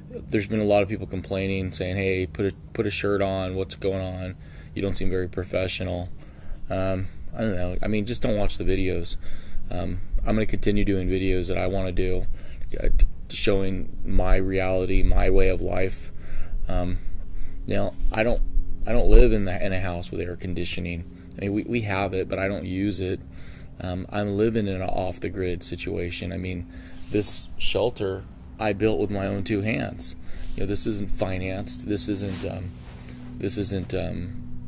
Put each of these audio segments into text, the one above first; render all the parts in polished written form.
there's been a lot of people complaining, saying, "Hey, put a shirt on. What's going on? You don't seem very professional." I don't know. I mean, just don't watch the videos. I'm going to continue doing videos that I want to do, showing my reality, my way of life. I don't live in a house with air conditioning. I mean, we have it, but I don't use it. I'm living in an off-the-grid situation. I mean, this shelter I built with my own two hands. This isn't financed. This isn't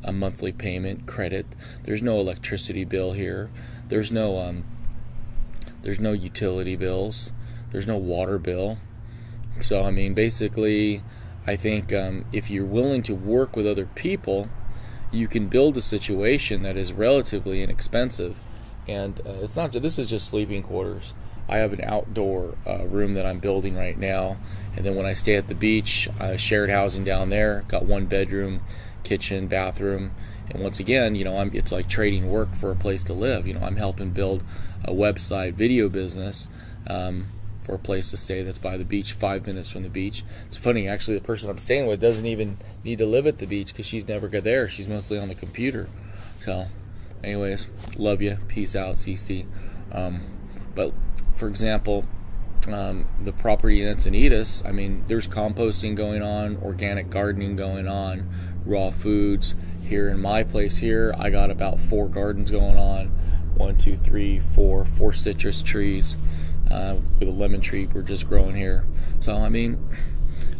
a monthly payment credit. There's no electricity bill here. There's no utility bills. There's no water bill. So I mean, basically, I think if you're willing to work with other people, you can build a situation that is relatively inexpensive. And it's not. This is just sleeping quarters. I have an outdoor room that I'm building right now, and then when I stay at the beach, shared housing down there. Got one bedroom, kitchen, bathroom, and once again, it's like trading work for a place to live. I'm helping build a website video business for a place to stay that's by the beach, 5 minutes from the beach. It's funny, actually, the person I'm staying with doesn't even need to live at the beach because she's never got there. She's mostly on the computer. So, anyways, love you. Peace out, CC. But for example, the property in Encinitas, I mean, there's composting going on, organic gardening going on, raw foods. Here in my place here, I got about 4 gardens going on. 1, 2, 3, 4 citrus trees with a lemon tree we're just growing here. So I mean,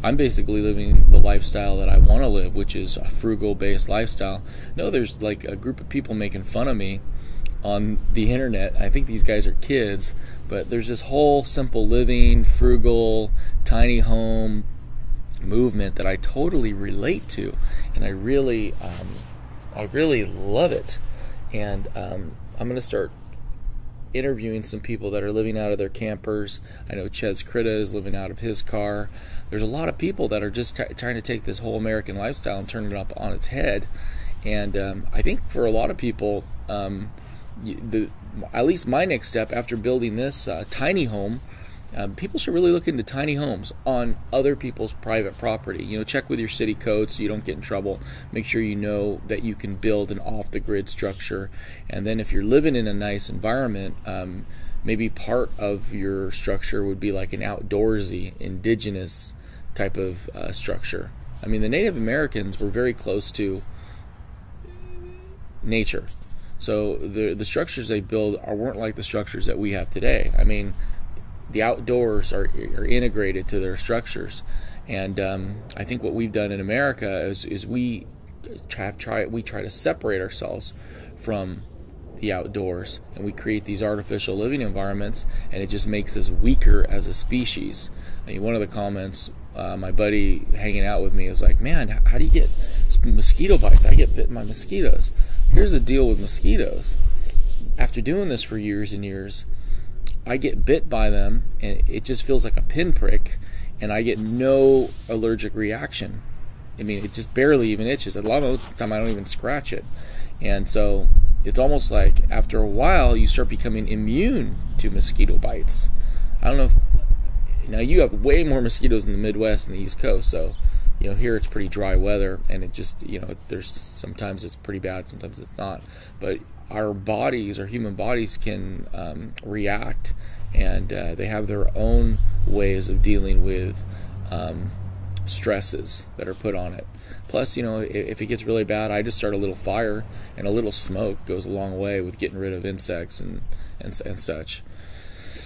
I'm basically living the lifestyle that I want to live, which is a frugal-based lifestyle. No, there's like a group of people making fun of me on the internet. I think these guys are kids, but there's this whole simple living, frugal, tiny home movement that I totally relate to, and I really love it. And I'm going to start interviewing some people that are living out of their campers. I know Ches Critta is living out of his car. There's a lot of people that are just trying to take this whole American lifestyle and turn it up on its head. And I think for a lot of people, at least my next step after building this tiny home, people should really look into tiny homes on other people's private property. Check with your city code so you don't get in trouble. Make sure you know that you can build an off-the-grid structure. And then if you're living in a nice environment, maybe part of your structure would be like an outdoorsy, indigenous type of structure. I mean, the Native Americans were very close to nature. So the structures they build weren't like the structures that we have today. I mean, the outdoors are integrated to their structures, and I think what we've done in America is we try to separate ourselves from the outdoors, and we create these artificial living environments, and it just makes us weaker as a species. I mean, one of the comments, my buddy hanging out with me is like, "Man, how do you get mosquito bites? I get bitten by mosquitoes." Here's the deal with mosquitoes. After doing this for years and years, I get bit by them, and it just feels like a pinprick, and I get no allergic reaction. I mean, it just barely even itches. A lot of the time, I don't even scratch it. And so it's almost like after a while, you start becoming immune to mosquito bites. I don't know now you have way more mosquitoes in the Midwest and the East Coast, so here it's pretty dry weather, and it just there's sometimes it's pretty bad, sometimes it's not. But our human bodies can react, and they have their own ways of dealing with stresses that are put on it. Plus, if it gets really bad, I just start a little fire, and a little smoke goes a long way with getting rid of insects and such.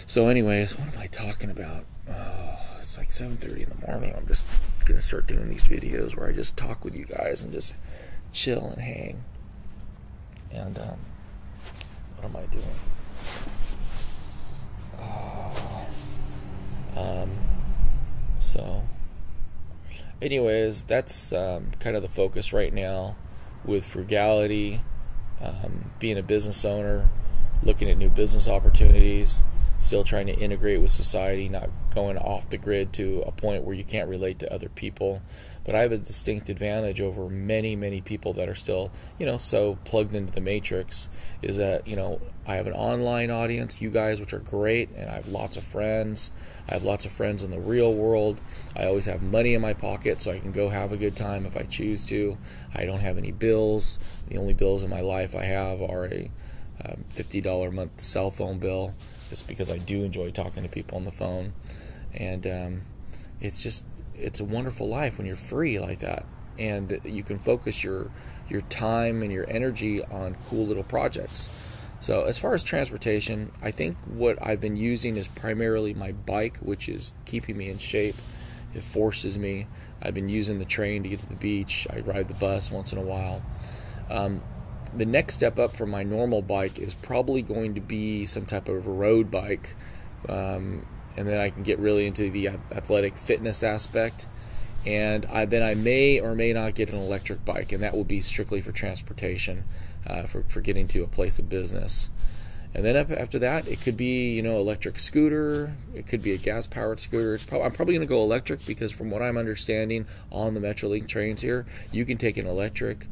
So anyways, what am I talking about? Oh, it's like 7:30 in the morning. I'm just going to start doing these videos where I just talk with you guys and just chill and hang. And what am I doing? So anyways, that's kind of the focus right now with frugality, being a business owner, looking at new business opportunities, still trying to integrate with society, not going off the grid to a point where you can't relate to other people. But I have a distinct advantage over many, many people that are still, so plugged into the matrix, is that, I have an online audience, you guys, which are great, and I have lots of friends. I have lots of friends in the real world. I always have money in my pocket, so I can go have a good time if I choose to. I don't have any bills. The only bills in my life I have are a $50 a month cell phone bill, just because I do enjoy talking to people on the phone. And it's a wonderful life when you're free like that, and you can focus your time and your energy on cool little projects. So as far as transportation, I think what I've been using is primarily my bike, which is keeping me in shape. It forces me. I've been using the train to get to the beach. I ride the bus once in a while. The next step up from my normal bike is probably going to be some type of a road bike, and then I can get really into the athletic fitness aspect. And then I may or may not get an electric bike, and that will be strictly for transportation, for getting to a place of business. And then after that, it could be, electric scooter. It could be a gas-powered scooter. I'm probably going to go electric, because from what I'm understanding on the Metrolink trains here, you can take an electric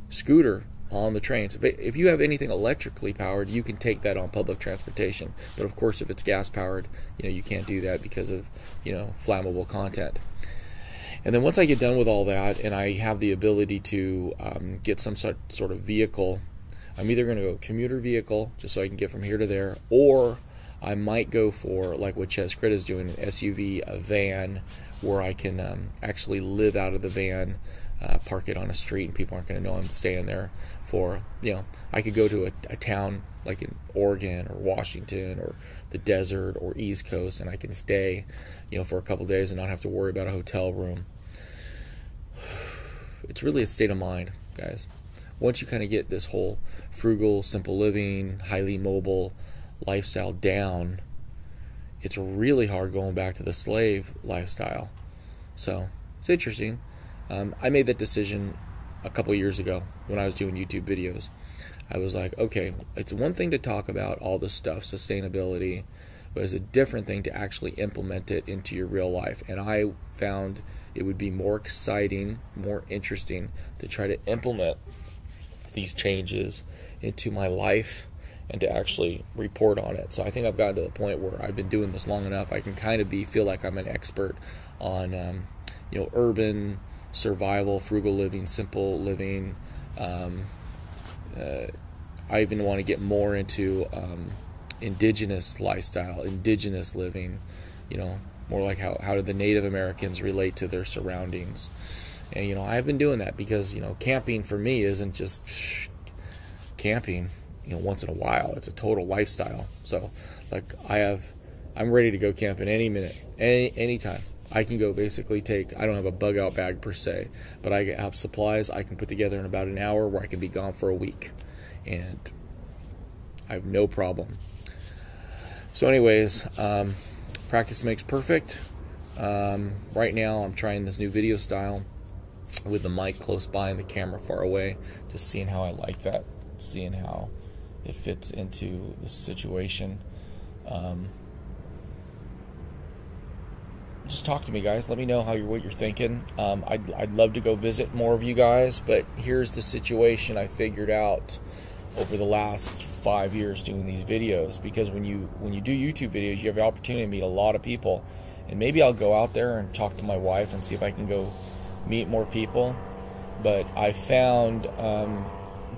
scooter on the trains. If you have anything electrically powered, you can take that on public transportation. But of course, if it's gas-powered, you can't do that because of, flammable content. And then once I get done with all that, and I have the ability to get some sort of vehicle, I'm either going to go commuter vehicle, just so I can get from here to there, or I might go for, like what Ches Crit is doing, an SUV, a van, where I can actually live out of the van, park it on a street, and people aren't going to know I'm staying there for, I could go to a town like in Oregon or Washington or the desert or East Coast, and I can stay, for a couple days and not have to worry about a hotel room. It's really a state of mind, guys. Once you kind of get this whole frugal, simple living, highly mobile lifestyle down, it's really hard going back to the slave lifestyle. So it's interesting. I made that decision a couple years ago when I was doing YouTube videos. I was like, okay, it's one thing to talk about all this stuff, sustainability, but it's a different thing to actually implement it into your real life. And I found it would be more exciting, more interesting to try to implement these changes into my life and to actually report on it. So I think I've gotten to the point where I've been doing this long enough, I can kind of feel like I'm an expert on urban survival, frugal living, simple living. I even want to get more into indigenous lifestyle, indigenous living, more like how do the Native Americans relate to their surroundings. And I've been doing that because camping for me isn't just camping once in a while. It's a total lifestyle. So like I'm ready to go camping any minute, anytime. I can go basically I don't have a bug out bag per se, but I have supplies I can put together in about an hour where I can be gone for a week, and I have no problem. So anyways, practice makes perfect. Right now I'm trying this new video style with the mic close by and the camera far away, just seeing how I like that, seeing how it fits into the situation. Just talk to me, guys. Let me know what you're thinking. I'd love to go visit more of you guys, but here's the situation I figured out over the last 5 years doing these videos. Because when you do YouTube videos, you have the opportunity to meet a lot of people, and maybe I'll go out there and talk to my wife and see if I can go meet more people. But I found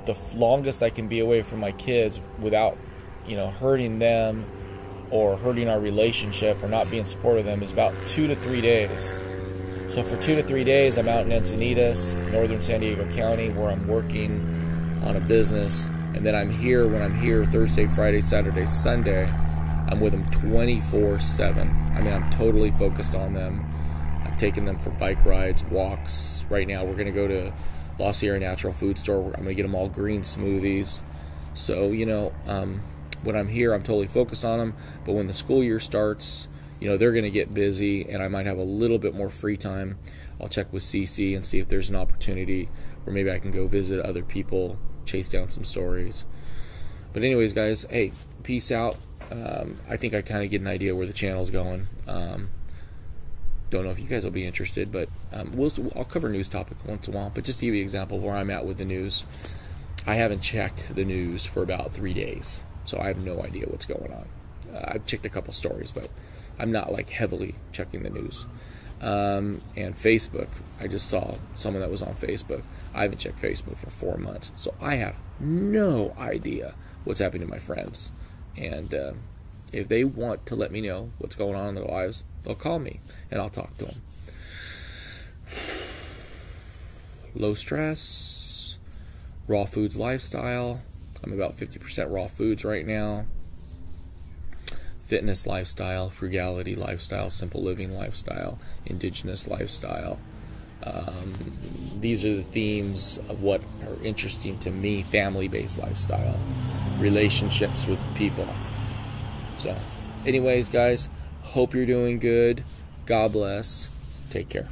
the longest I can be away from my kids without hurting them or hurting our relationship or not being supportive of them is about 2 to 3 days. So for 2 to 3 days, I'm out in Encinitas, northern San Diego County, where I'm working on a business. And then when I'm here Thursday, Friday, Saturday, Sunday, I'm with them 24/7. I mean, I'm totally focused on them. I'm taking them for bike rides, walks. Right now, we're going to go to La Sierra Natural Food Store. I'm going to get them all green smoothies. So, when I'm here, I'm totally focused on them. But when the school year starts, they're going to get busy, and I might have a little bit more free time. I'll check with CC and see if there's an opportunity where maybe I can go visit other people, chase down some stories. But anyways, guys, hey, peace out. I think I kind of get an idea where the channel's going. Don't know if you guys will be interested, but I'll cover news topics once in a while. But just to give you an example of where I'm at with the news, I haven't checked the news for about 3 days, so I have no idea what's going on. I've checked a couple stories, but I'm not like heavily checking the news. And Facebook, I just saw someone that was on Facebook. I haven't checked Facebook for 4 months, so I have no idea what's happening to my friends. And if they want to let me know what's going on in their lives, they'll call me and I'll talk to them. Low stress, raw foods lifestyle. I'm about 50% raw foods right now. Fitness lifestyle, frugality lifestyle, simple living lifestyle, indigenous lifestyle. These are the themes of what are interesting to me. Family-based lifestyle, relationships with people. So anyways, guys, hope you're doing good. God bless. Take care.